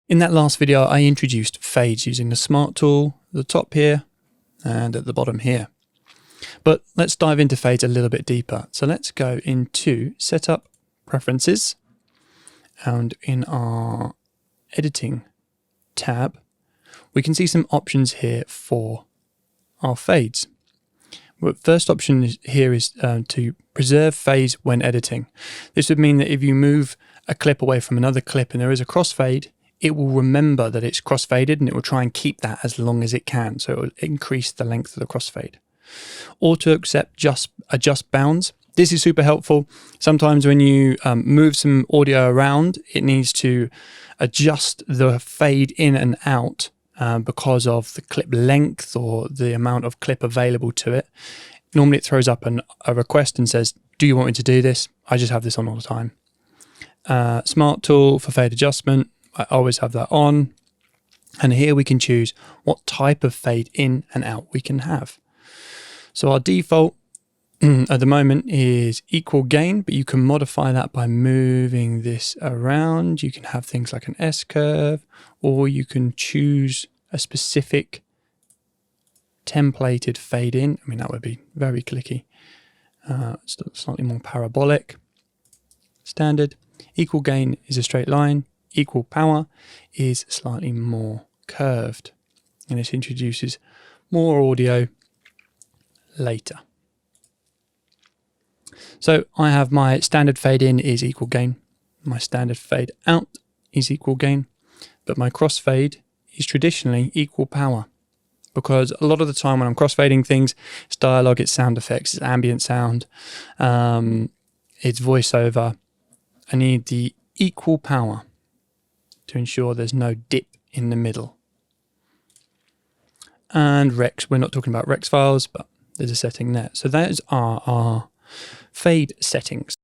In that last video, I introduced fades using the Smart tool at the top here and at the bottom here. But let's dive into fades a little bit deeper. So let's go into Setup, Preferences, and in our Editing tab, we can see some options here for our fades. The first option here is to preserve phase when editing. This would mean that if you move a clip away from another clip and there is a crossfade, it will remember that it's crossfaded and it will try and keep that as long as it can. So it will increase the length of the crossfade. Auto accept adjust bounds. This is super helpful. Sometimes when you move some audio around, it needs to adjust the fade in and out because of the clip length or the amount of clip available to it. Normally it throws up a request and says, do you want me to do this? I just have this on all the time. Smart tool for fade adjustment. I always have that on. And here we can choose what type of fade in and out we can have. So our default at the moment is equal gain, but you can modify that by moving this around. You can have things like an S-curve, or you can choose a specific templated fade in. I mean, that would be very clicky. Slightly more parabolic. Standard. Equal gain is a straight line. Equal power is slightly more curved. And this introduces more audio later. So I have my standard fade in is equal gain. My standard fade out is equal gain. But my crossfade is traditionally equal power. Because a lot of the time when I'm crossfading things, it's dialogue, it's sound effects, it's ambient sound, it's voiceover. I need the equal power to ensure there's no dip in the middle. And Rex, we're not talking about Rex files, but there's a setting there. So those are our fade settings.